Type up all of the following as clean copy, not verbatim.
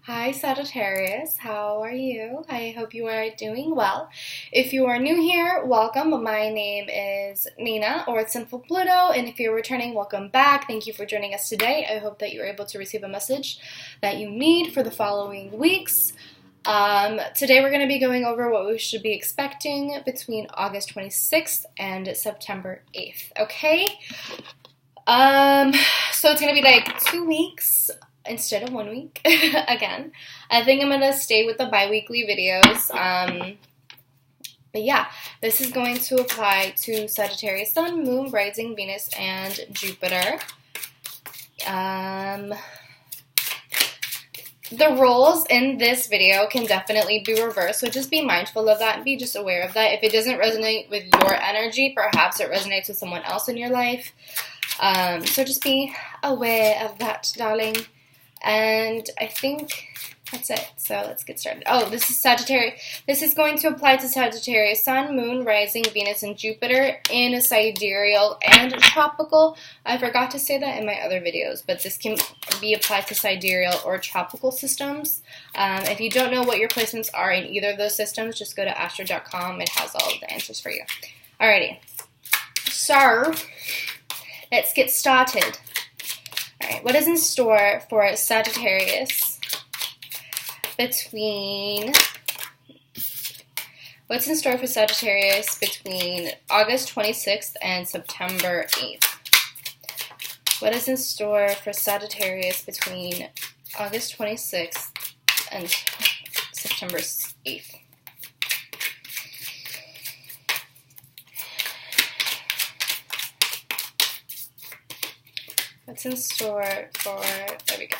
Hi Sagittarius, how are you? I hope you are doing well. If you are new here, welcome. My name is Nina or Sinfulpluto, and if you're returning, welcome back. Thank you for joining us today. I hope that you're able to receive a message that you need for the following weeks. Today we're going to be going over what we should be expecting between August 26th and September 8th, okay? So it's going to be like 2 weeks instead of 1 week again. I think I'm gonna stay with the bi-weekly videos. But yeah, this is going to apply to Sagittarius Sun, Moon, Rising, Venus, and Jupiter. The roles in this video can definitely be reversed, so just be mindful of that and be just aware of that. If it doesn't resonate with your energy, perhaps it resonates with someone else in your life. So just be aware of that, darling. And I think that's it. So let's get started. Oh, this is Sagittarius. This is going to apply to Sagittarius Sun, Moon, Rising, Venus, and Jupiter in a sidereal and tropical. I forgot to say that in my other videos, but this can be applied to sidereal or tropical systems. If you don't know what your placements are in either of those systems, just go to astro.com. It has all of the answers for you. Alrighty. So let's get started. Alright, what is in store for Sagittarius between August 26th and September 8th? What is in store for Sagittarius between August 26th and September 8th? What's in store for, there we go.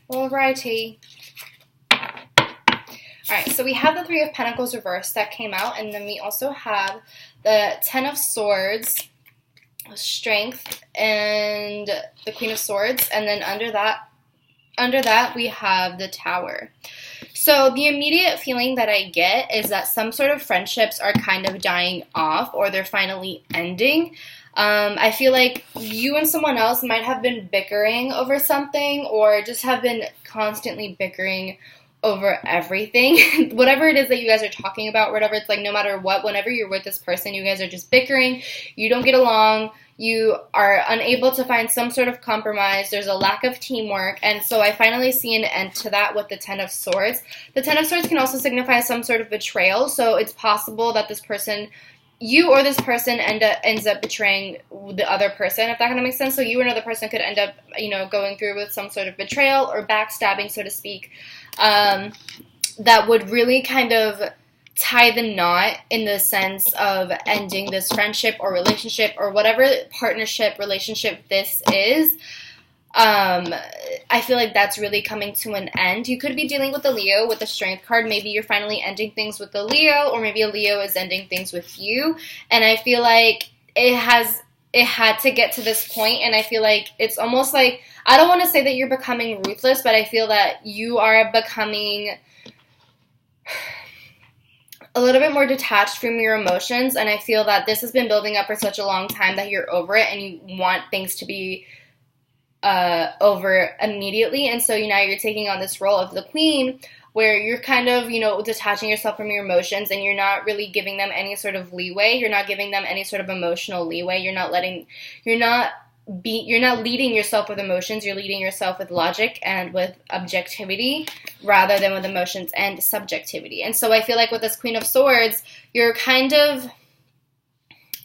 Alrighty. Alright, so we have the Three of Pentacles reversed that came out, and then we also have the Ten of Swords, Strength, and the Queen of Swords, and then under that we have the Tower. So the immediate feeling that I get is that some sort of friendships are kind of dying off, or they're finally ending. I feel like you and someone else might have been bickering over something, or just have been constantly bickering over everything. Whatever it is that you guys are talking about, whatever, it's like no matter what, whenever you're with this person, you guys are just bickering, you don't get along, you are unable to find some sort of compromise, there's a lack of teamwork, and so I finally see an end to that with the Ten of Swords. The Ten of Swords can also signify some sort of betrayal, so it's possible that this person, you or this person ends up betraying the other person, if that kind of makes sense. So you or another person could end up, going through with some sort of betrayal or backstabbing, so to speak, that would really kind of tie the knot in the sense of ending this friendship or relationship or whatever partnership, relationship this is. I feel like that's really coming to an end. You could be dealing with a Leo with the Strength card. Maybe you're finally ending things with the Leo, or maybe a Leo is ending things with you. And I feel like it had to get to this point, and I feel like it's almost like, I don't want to say that you're becoming ruthless, but I feel that you are becoming a little bit more detached from your emotions, and I feel that this has been building up for such a long time that you're over it and you want things to be over immediately. And so now you're taking on this role of the Queen, where you're kind of, detaching yourself from your emotions, and you're not really giving them any sort of leeway. You're not giving them any sort of emotional leeway. You're not leading yourself with emotions. You're leading yourself with logic and with objectivity rather than with emotions and subjectivity. And so I feel like with this Queen of Swords, you're kind of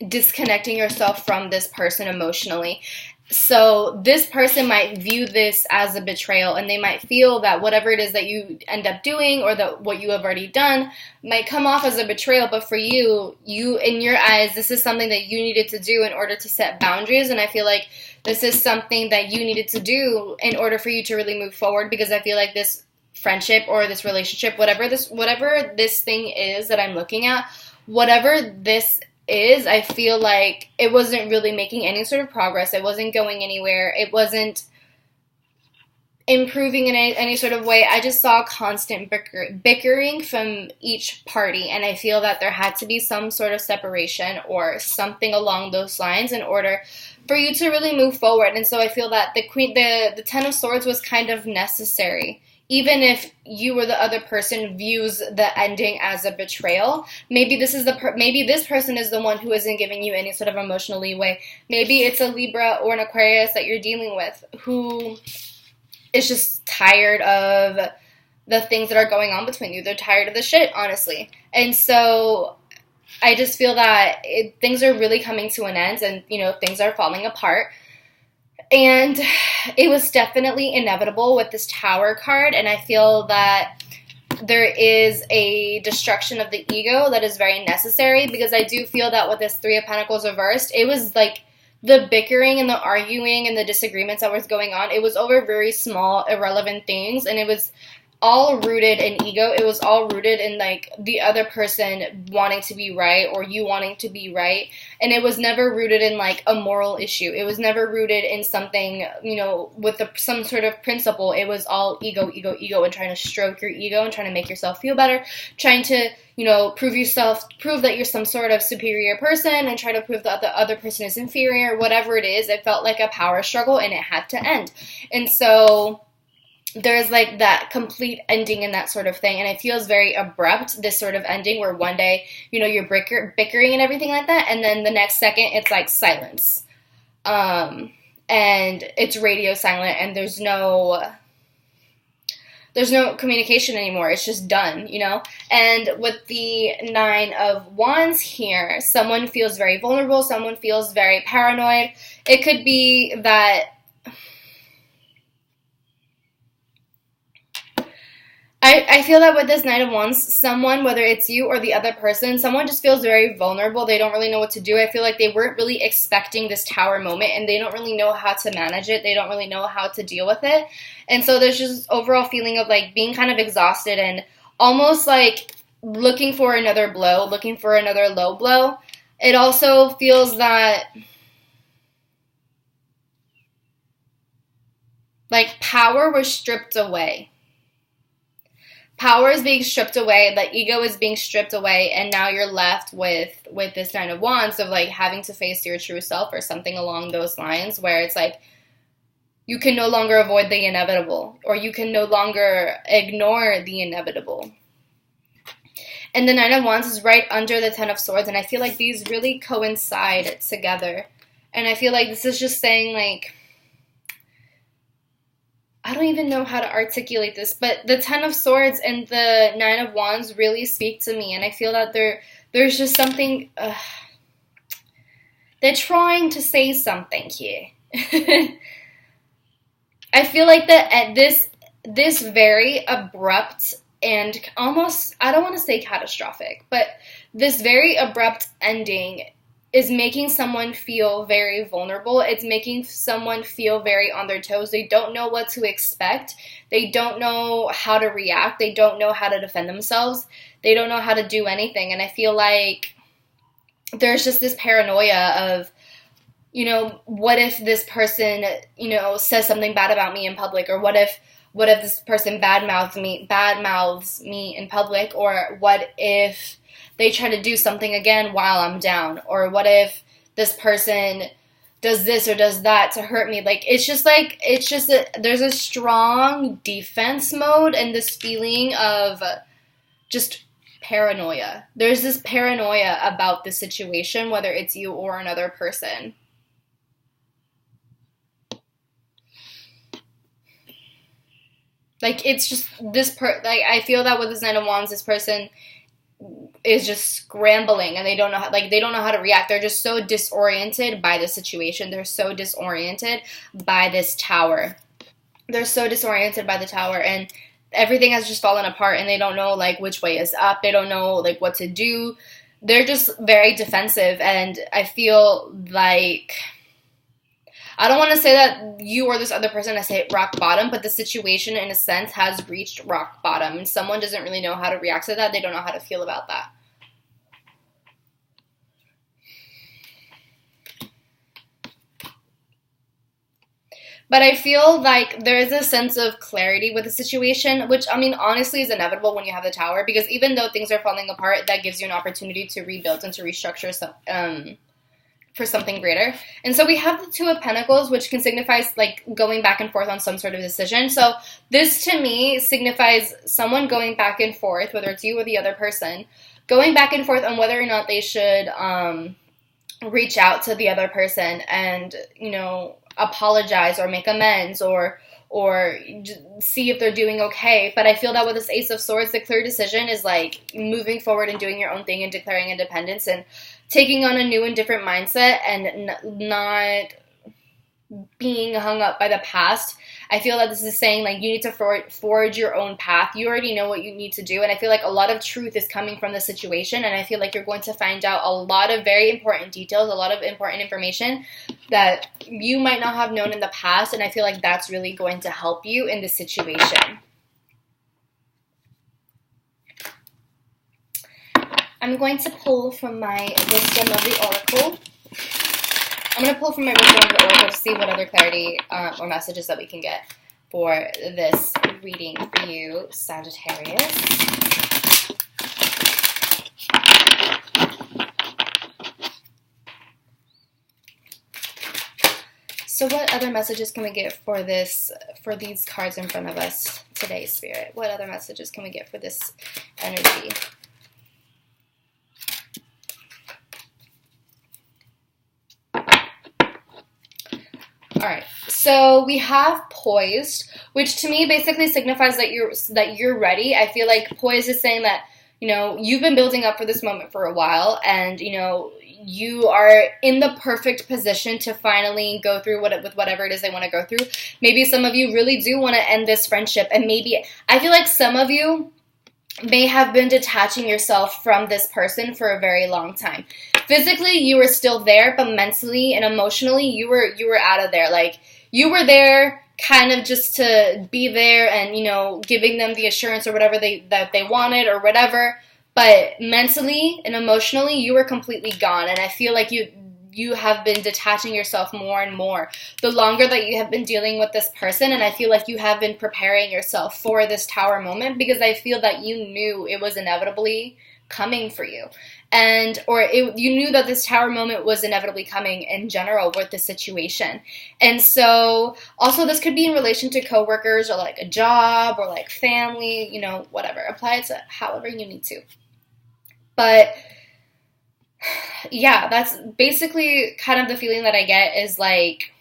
disconnecting yourself from this person emotionally. So this person might view this as a betrayal, and they might feel that whatever it is that you end up doing, or that what you have already done, might come off as a betrayal. But for you, in your eyes, this is something that you needed to do in order to set boundaries. And I feel like this is something that you needed to do in order for you to really move forward, because I feel like this friendship or this relationship, whatever this thing is that I'm looking at, whatever this I feel like it wasn't really making any sort of progress. It wasn't going anywhere. It wasn't improving in any sort of way. I just saw constant bickering from each party, and I feel that there had to be some sort of separation or something along those lines in order for you to really move forward. And so I feel that the Ten of Swords was kind of necessary even if you or the other person views the ending as a betrayal, maybe this person is the one who isn't giving you any sort of emotional leeway. Maybe it's a Libra or an Aquarius that you're dealing with who is just tired of the things that are going on between you. They're tired of the shit, honestly. And so I just feel that things are really coming to an end, and, you know, things are falling apart. And it was definitely inevitable with this Tower card, and I feel that there is a destruction of the ego that is very necessary, because I do feel that with this Three of Pentacles reversed, it was like the bickering and the arguing and the disagreements that was going on, it was over very small, irrelevant things, and it was all rooted in ego. It was all rooted in, like, the other person wanting to be right or you wanting to be right. And it was never rooted in, like, a moral issue. It was never rooted in something, you know, with some sort of principle. It was all ego, ego, ego, and trying to stroke your ego and trying to make yourself feel better, trying to, you know, prove that you're some sort of superior person, and try to prove that the other person is inferior. Whatever it is, it felt like a power struggle, and it had to end. And so there's, like, that complete ending in that sort of thing, and it feels very abrupt, this sort of ending where one day, you know, you're bickering and everything like that, and then the next second it's like silence, and it's radio silent, and there's no communication anymore. It's just done, you know. And with the Nine of Wands here, someone feels very vulnerable, someone feels very paranoid. It could be that I feel that with this Nine of Wands, someone, whether it's you or the other person, someone just feels very vulnerable. They don't really know what to do. I feel like they weren't really expecting this Tower moment, and they don't really know how to manage it. They don't really know how to deal with it. And so there's just overall feeling of, like, being kind of exhausted and almost, like, looking for another blow, looking for another low blow. It also feels that, like, power was stripped away. Power is being stripped away, the ego is being stripped away, and now you're left with this Nine of Wands of, like, having to face your true self or something along those lines, where it's like you can no longer avoid the inevitable, or you can no longer ignore the inevitable. And the Nine of Wands is right under the Ten of Swords, and I feel like these really coincide together. And I feel like this is just saying, like, I don't even know how to articulate this, but the Ten of Swords and the Nine of Wands really speak to me, and I feel that there's just something, they're trying to say something here. I feel like that at this very abrupt and almost, I don't want to say catastrophic, but this very abrupt ending is making someone feel very vulnerable. It's making someone feel very on their toes. They don't know what to expect. They don't know how to react. They don't know how to defend themselves. They don't know how to do anything. And I feel like there's just this paranoia of, you know, what if this person, you know, says something bad about me in public, or what if this person badmouths me in public, or what if they try to do something again while I'm down, or what if this person does this or does that to hurt me. Like, there's a strong defense mode and this feeling of just paranoia. There's this paranoia about the situation, whether it's you or another person. Like, it's just like, I feel that with this Nine of Wands, this person is just scrambling, and they don't know how to react. They're just so disoriented by the situation. They're so disoriented by this Tower. They're so disoriented by the Tower, and everything has just fallen apart, and they don't know, like, which way is up. They don't know, like, what to do. They're just very defensive, and I feel like, I don't want to say that you or this other person has hit rock bottom, but the situation, in a sense, has reached rock bottom, and someone doesn't really know how to react to that. They don't know how to feel about that. But I feel like there is a sense of clarity with the situation, which, I mean, honestly is inevitable when you have the Tower, because even though things are falling apart, that gives you an opportunity to rebuild and to restructure for something greater. And so we have the Two of Pentacles, which can signify like going back and forth on some sort of decision. So this to me signifies someone going back and forth, whether it's you or the other person, going back and forth on whether or not they should reach out to the other person and, you know, apologize or make amends or see if they're doing okay. But I feel that with this Ace of Swords, the clear decision is like moving forward and doing your own thing and declaring independence and taking on a new and different mindset and not being hung up by the past. I feel that this is saying like you need to forge your own path. You already know what you need to do. And I feel like a lot of truth is coming from the situation. And I feel like you're going to find out a lot of very important details, a lot of important information that you might not have known in the past. And I feel like that's really going to help you in this situation. I'm going to pull from my Wisdom of the Oracle. I'm going to pull from my Wisdom of the Oracle to see what other clarity or messages that we can get for this reading for you, Sagittarius. So what other messages can we get for this, for these cards in front of us today, Spirit? What other messages can we get for this energy? All right, so we have poised, which to me basically signifies that you're ready. I feel like poised is saying that, you know, you've been building up for this moment for a while, and you know you are in the perfect position to finally go through with whatever it is they want to go through. Maybe some of you really do want to end this friendship, and maybe I feel like some of you may have been detaching yourself from this person for a very long time. Physically, you were still there, but mentally and emotionally, you were out of there. Like, you were there kind of just to be there and, you know, giving them the assurance or whatever that they wanted or whatever. But mentally and emotionally, you were completely gone. And I feel like you have been detaching yourself more and more the longer that you have been dealing with this person. And I feel like you have been preparing yourself for this Tower moment because I feel that you knew it was inevitably coming for you. You knew that this Tower moment was inevitably coming in general with the situation. And so also this could be in relation to coworkers or like a job or like family, you know, whatever. Apply it to however you need to. But yeah, that's basically kind of the feeling that I get is like,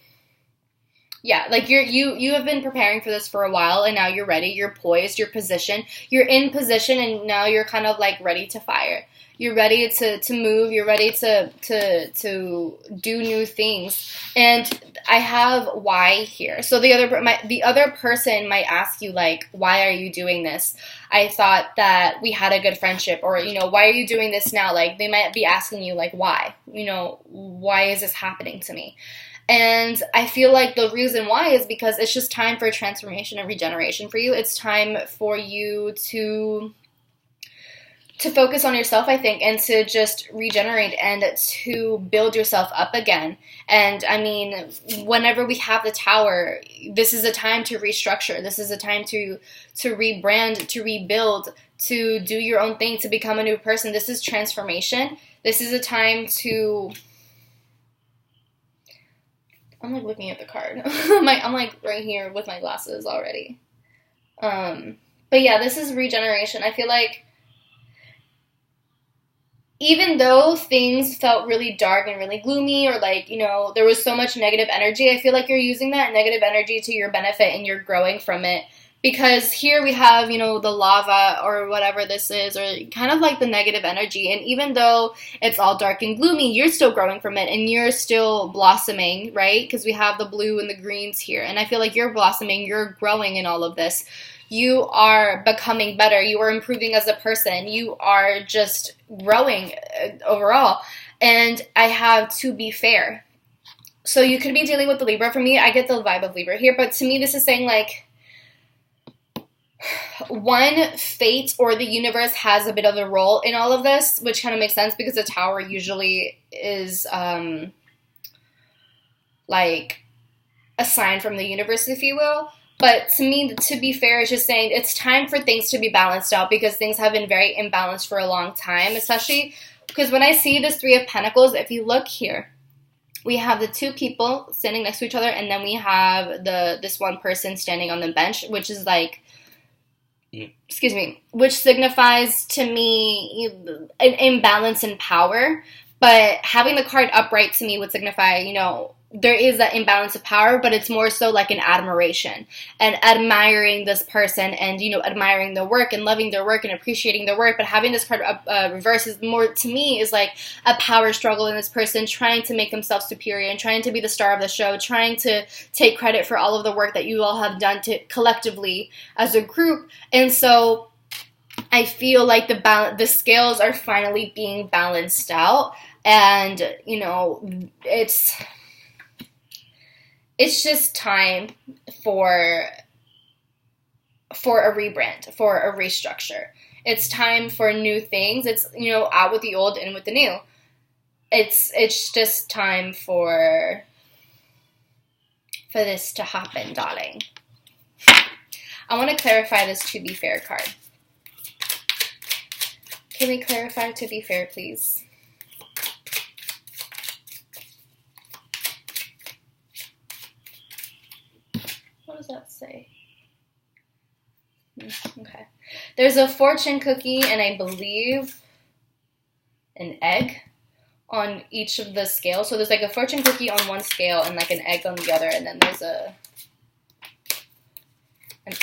yeah, like you have been preparing for this for a while and now you're ready, you're poised, you're positioned, you're in position, and now you're kind of like ready to fire. You're ready to move, you're ready to do new things. And I have why here. So the other person might ask you like, why are you doing this? I thought that we had a good friendship, or, you know, why are you doing this now? Like, they might be asking you like, why? You know, why is this happening to me? And I feel like the reason why is because it's just time for transformation and regeneration for you. It's time for you to focus on yourself, I think, and to just regenerate and to build yourself up again. And I mean, whenever we have the Tower, this is a time to restructure. This is a time to rebrand, to rebuild, to do your own thing, to become a new person. This is transformation. This is a time to... I'm like looking at the card. I'm like right here with my glasses already. But yeah, this is regeneration. I feel like even though things felt really dark and really gloomy, or like, you know, there was so much negative energy, I feel like you're using that negative energy to your benefit and you're growing from it. Because here we have, you know, the lava or whatever this is, or kind of like the negative energy. And even though it's all dark and gloomy, you're still growing from it and you're still blossoming, right? Because we have the blue and the greens here. And I feel like you're blossoming, you're growing in all of this. You are becoming better. You are improving as a person. You are just growing overall. And I have to be fair. So you could be dealing with the Libra. For me, I get the vibe of Libra here. But to me, this is saying like, one, fate or the universe has a bit of a role in all of this, which kind of makes sense because the Tower usually is like a sign from the universe, if you will. But to me, to be fair, it's just saying it's time for things to be balanced out because things have been very imbalanced for a long time, especially because when I see this Three of Pentacles, if you look here, we have the two people standing next to each other, and then we have this one person standing on the bench, which is like, excuse me, which signifies to me an imbalance in power. But having the card upright to me would signify, you know, there is that imbalance of power, but it's more so like an admiration and admiring this person and, you know, admiring their work and loving their work and appreciating their work. But having this card reverse is more, to me, is like a power struggle in this person trying to make themselves superior and trying to be the star of the show, trying to take credit for all of the work that you all have done to collectively as a group. And so I feel like the scales are finally being balanced out, and, you know, it's just time for a rebrand, for a restructure. It's time for new things. It's, you know, out with the old, in with the new. It's just time for this to happen, darling. I want to clarify this to be fair card. Can we clarify to be fair, please? What does that say? Okay. There's a fortune cookie and I believe an egg on each of the scales. So there's like a fortune cookie on one scale and like an egg on the other, and then there's an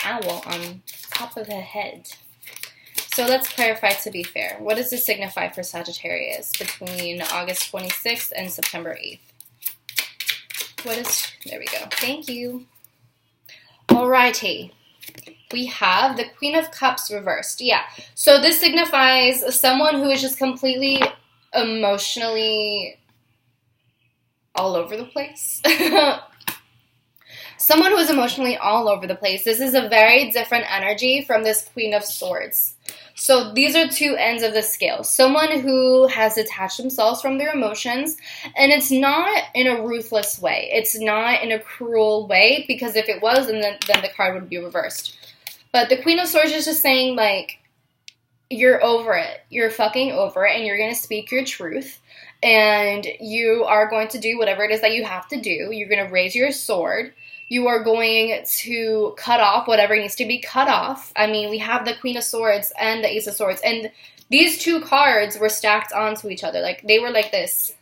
owl on top of the head. So let's clarify to be fair. What does this signify for Sagittarius between August 26th and September 8th? There we go. Thank you. Alrighty. We have the Queen of Cups reversed. Yeah. So this signifies someone who is just completely emotionally all over the place. Someone who is emotionally all over the place. This is a very different energy from this Queen of Swords. So these are two ends of the scale. Someone who has detached themselves from their emotions, and it's not in a ruthless way. It's not in a cruel way, because if it was, then the card would be reversed. But the Queen of Swords is just saying, like, you're over it. You're fucking over it, and you're going to speak your truth, and you are going to do whatever it is that you have to do. You're going to raise your sword. You are going to cut off whatever needs to be cut off. I mean, we have the Queen of Swords and the Ace of Swords. And these two cards were stacked onto each other. Like, they were like this.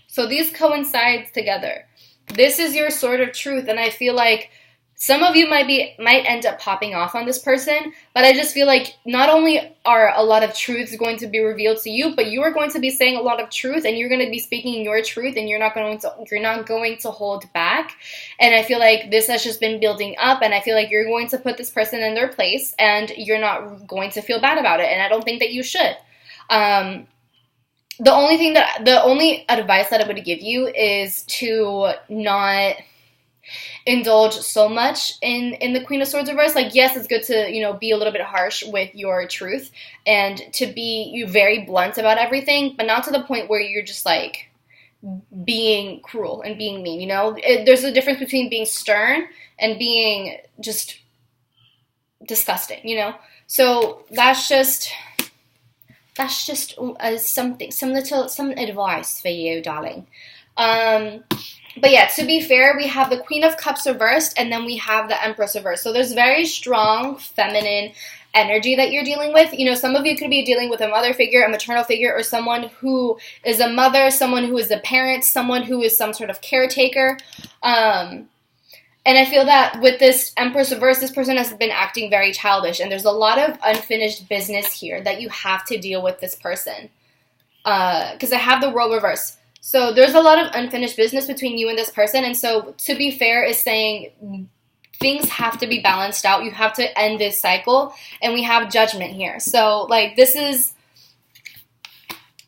So these coincide together. This is your sword of truth. And I feel like some of you might end up popping off on this person, but I just feel like not only are a lot of truths going to be revealed to you, but you are going to be saying a lot of truth, and you're going to be speaking your truth, and you're not going to hold back. And I feel like this has just been building up, and I feel like you're going to put this person in their place, and you're not going to feel bad about it. And I don't think that you should. The only advice that I would give you is to not indulge so much in the Queen of Swords reverse. Like, yes, it's good to, you know, be a little bit harsh with your truth and to be very blunt about everything, but not to the point where you're just like being cruel and being mean, you know? There's a difference between being stern and being just disgusting, you know? So that's just some advice for you, darling. But yeah, to be fair, we have the Queen of Cups reversed, and then we have the Empress reversed. So there's very strong feminine energy that you're dealing with. You know, some of you could be dealing with a mother figure, a maternal figure, or someone who is a mother, someone who is a parent, someone who is some sort of caretaker. And I feel that with this Empress reverse, this person has been acting very childish, and there's a lot of unfinished business here that you have to deal with this person. Because I have the World reverse. So there's a lot of unfinished business between you and this person. And so to be fair is saying things have to be balanced out. You have to end this cycle. And we have Judgment here. So like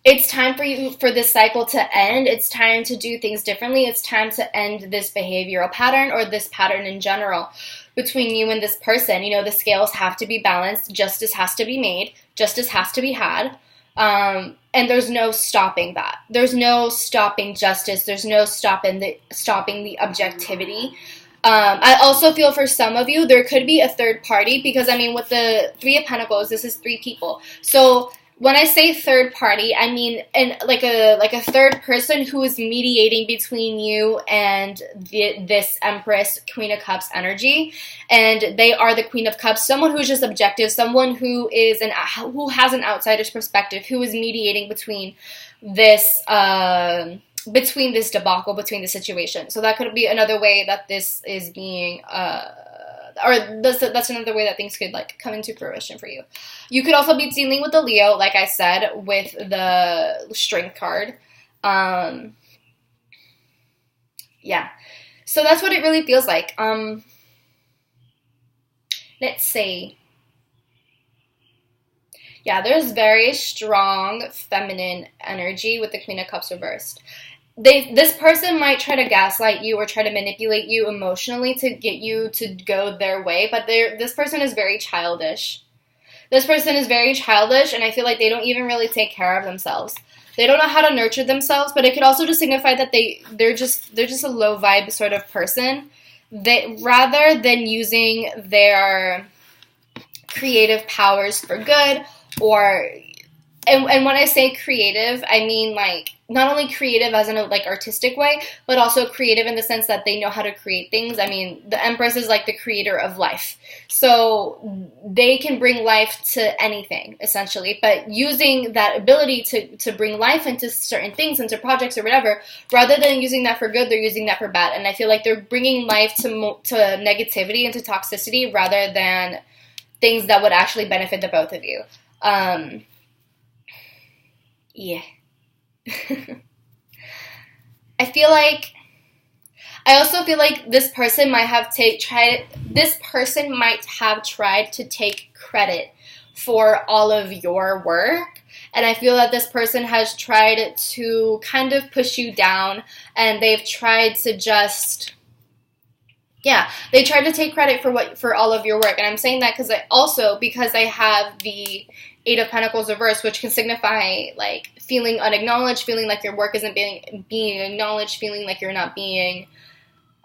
it's time for this cycle to end. It's time to do things differently. It's time to end this behavioral pattern, or this pattern in general, between you and this person. You know, the scales have to be balanced. Justice has to be made. Justice has to be had. And there's no stopping that. There's no stopping justice. There's no stopping the objectivity. I also feel for some of you, there could be a third party, because, I mean, with the Three of Pentacles, this is three people. So when I say third party, I mean like a third person who is mediating between you and this Empress, Queen of Cups energy, and they are the Queen of Cups, someone who's just objective, someone who has an outsider's perspective, who is mediating between this debacle, between the situation. So that could be another way that this is being that's another way that things could like come into fruition for you. You could also be dealing with the Leo, like I said, with the Strength card. Yeah. So that's what it really feels like. Let's see. Yeah, there's very strong feminine energy with the Queen of Cups reversed. This person might try to gaslight you or try to manipulate you emotionally to get you to go their way, but this person is very childish. This person is very childish, and I feel like they don't even really take care of themselves. They don't know how to nurture themselves, but it could also just signify that they're just a low vibe sort of person. Rather than using their creative powers for good, and when I say creative, I mean like not only creative as in a like artistic way, but also creative in the sense that they know how to create things. I mean, the Empress is like the creator of life. So they can bring life to anything, essentially. But using that ability to bring life into certain things, into projects or whatever, rather than using that for good, they're using that for bad. And I feel like they're bringing life to negativity and to toxicity rather than things that would actually benefit the both of you. Yeah. I also feel like this person might have tried to take credit for all of your work, and I feel that this person has tried to kind of push you down, and they've tried to they tried to take credit for all of your work. And I'm saying that because I have the Eight of Pentacles reversed, which can signify like feeling unacknowledged, feeling like your work isn't being acknowledged, feeling like you're not being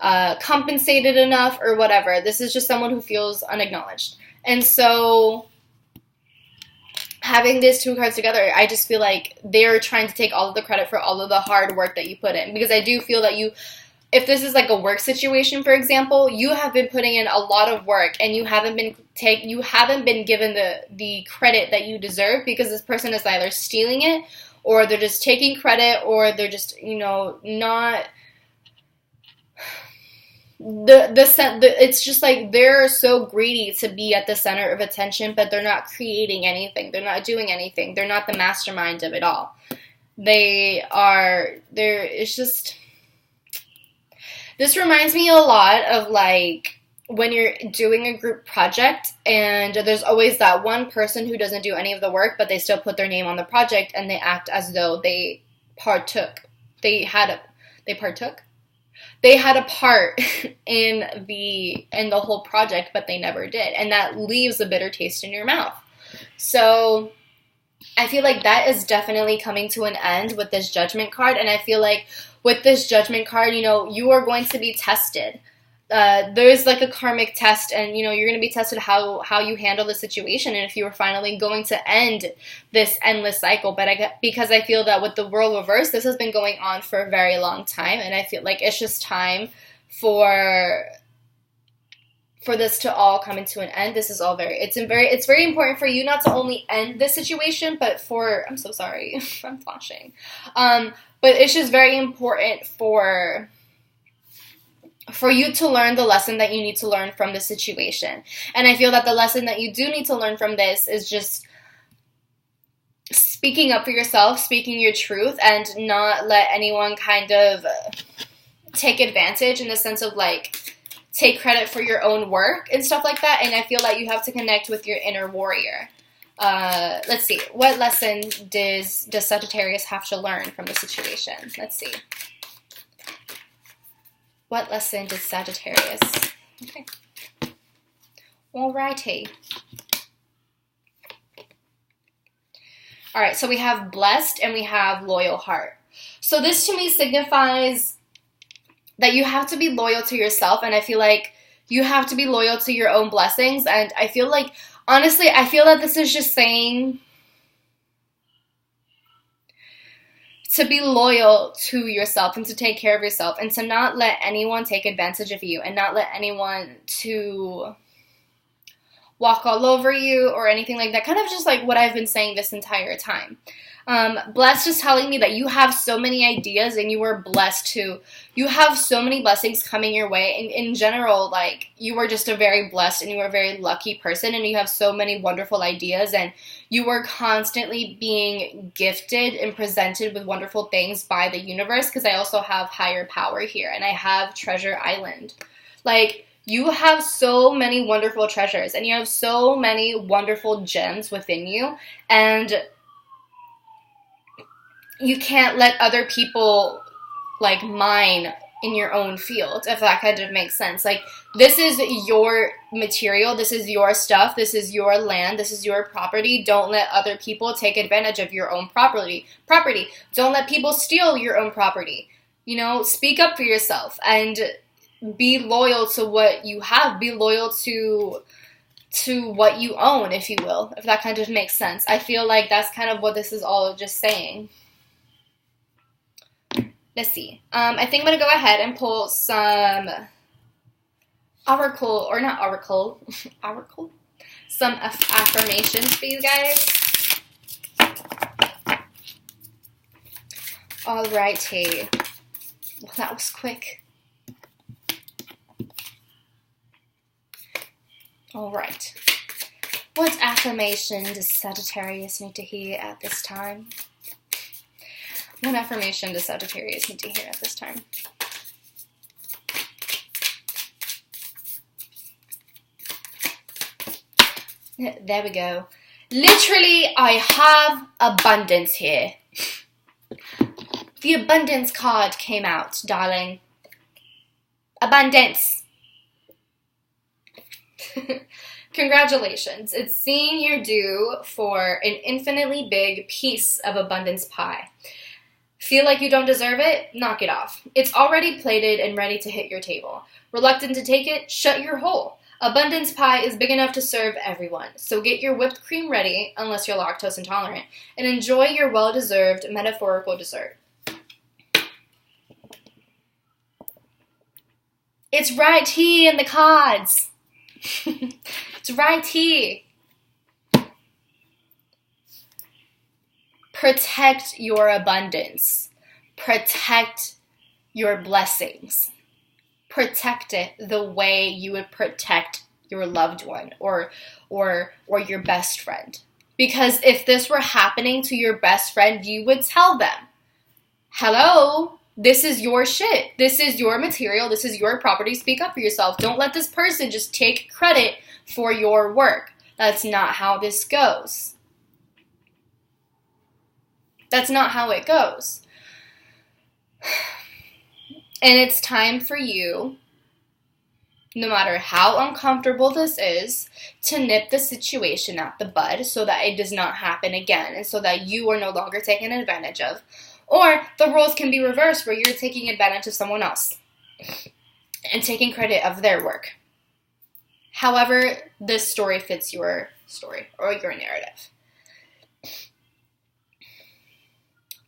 compensated enough or whatever. This is just someone who feels unacknowledged. And so having these two cards together, I just feel like they're trying to take all of the credit for all of the hard work that you put in. Because I do feel that if this is like a work situation, for example, you have been putting in a lot of work and you haven't been given the credit that you deserve, because this person is either stealing it, or they're just taking credit, or they're just, not it's just like they're so greedy to be at the center of attention, but they're not creating anything. They're not doing anything. They're not the mastermind of it all. This reminds me a lot of like when you're doing a group project and there's always that one person who doesn't do any of the work, but they still put their name on the project and they act as though they partook. They had a part in the whole project, but they never did. And that leaves a bitter taste in your mouth. So I feel like that is definitely coming to an end with this Judgment card. And I feel like with this Judgment card, you are going to be tested. There's like a karmic test, and you're going to be tested how you handle the situation, and if you are finally going to end this endless cycle. But because I feel that with the World reversed, this has been going on for a very long time, and I feel like it's just time for this to all come into an end. This is all it's very important for you not to only end this situation, but I'm so sorry, I'm flashing. But it's just very important for you to learn the lesson that you need to learn from the situation. And I feel that the lesson that you do need to learn from this is just speaking up for yourself, speaking your truth, and not let anyone kind of take advantage in the sense of like take credit for your own work and stuff like that. And I feel that you have to connect with your inner warrior. Let's see. What lesson does Sagittarius have to learn from the situation? Let's see. What lesson does Sagittarius? Okay. Alrighty. Alright, so we have blessed and we have loyal heart. So this to me signifies that you have to be loyal to yourself, and I feel like you have to be loyal to your own blessings. And I feel like, honestly, I feel that this is just saying to be loyal to yourself and to take care of yourself and to not let anyone take advantage of you and not let anyone to walk all over you or anything like that. Kind of just like what I've been saying this entire time. Blessed is telling me that you have so many ideas and you are blessed to, you have so many blessings coming your way. And in general, like, you are just a very blessed and you are a very lucky person and you have so many wonderful ideas and you are constantly being gifted and presented with wonderful things by the universe, because I also have higher power here and I have Treasure Island. Like, you have so many wonderful treasures and you have so many wonderful gems within you, and you can't let other people, like, mine in your own field, if that kind of makes sense. Like, this is your material, this is your stuff, this is your land, this is your property. Don't let other people take advantage of your own property. Don't let people steal your own property. You know, speak up for yourself and be loyal to what you have. Be loyal to what you own, if you will, if that kind of makes sense. I feel like that's kind of what this is all just saying. Let's see. I think I'm going to go ahead and pull some oracle, or not oracle, oracle? Some affirmations for you guys. Alrighty. Well, that was quick. Alright. What affirmation does Sagittarius need to hear at this time? What affirmation does Sagittarius need to hear at this time? There we go. Literally, I have abundance here. The abundance card came out, darling. Abundance. Congratulations. It's seeing your due for an infinitely big piece of abundance pie. Feel like you don't deserve it? Knock it off. It's already plated and ready to hit your table. Reluctant to take it? Shut your hole. Abundance pie is big enough to serve everyone, so get your whipped cream ready, unless you're lactose intolerant, and enjoy your well-deserved metaphorical dessert. It's right here in the cards. It's right here. Protect your abundance. Protect your blessings. Protect it the way you would protect your loved one or your best friend. Because if this were happening to your best friend, you would tell them, hello, this is your shit. This is your material. This is your property. Speak up for yourself. Don't let this person just take credit for your work. That's not how this goes. That's not how it goes. And it's time for you, no matter how uncomfortable this is, to nip the situation at the bud so that it does not happen again and so that you are no longer taken advantage of. Or the roles can be reversed where you're taking advantage of someone else and taking credit of their work. However, this story fits your story or your narrative.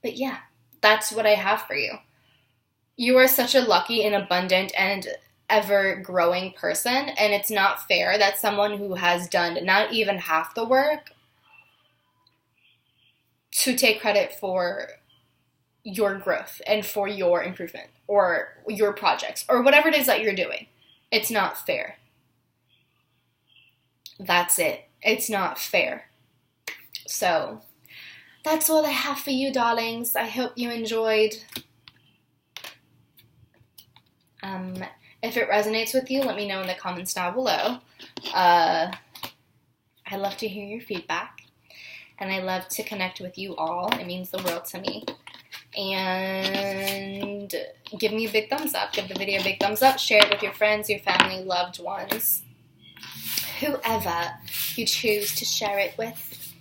But yeah, that's what I have for you. You are such a lucky and abundant and ever-growing person, and it's not fair that someone who has done not even half the work to take credit for your growth and for your improvement or your projects or whatever it is that you're doing. It's not fair. That's it. It's not fair. So that's all I have for you, darlings. I hope you enjoyed. If it resonates with you, let me know in the comments down below. I love to hear your feedback, and I love to connect with you all. It means the world to me. And give me a big thumbs up. Give the video a big thumbs up. Share it with your friends, your family, loved ones, whoever you choose to share it with.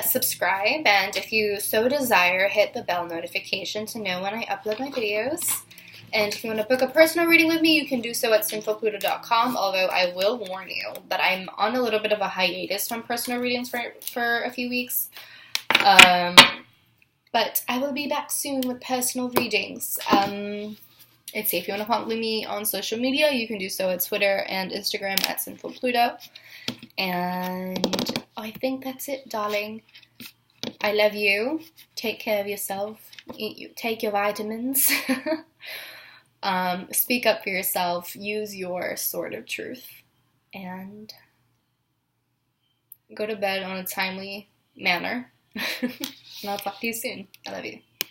Subscribe, and if you so desire, hit the bell notification to know when I upload my videos. And if you want to book a personal reading with me, you can do so at Sinfulpluto.com, although I will warn you that I'm on a little bit of a hiatus from personal readings for a few weeks. But I will be back soon with personal readings. Let's see, if you want to follow me on social media, you can do so at Twitter and Instagram at Sinfulpluto. And I think that's it, darling. I love you. Take care of yourself. Take your vitamins. Speak up for yourself. Use your sword of truth. And go to bed on a timely manner. And I'll talk to you soon. I love you.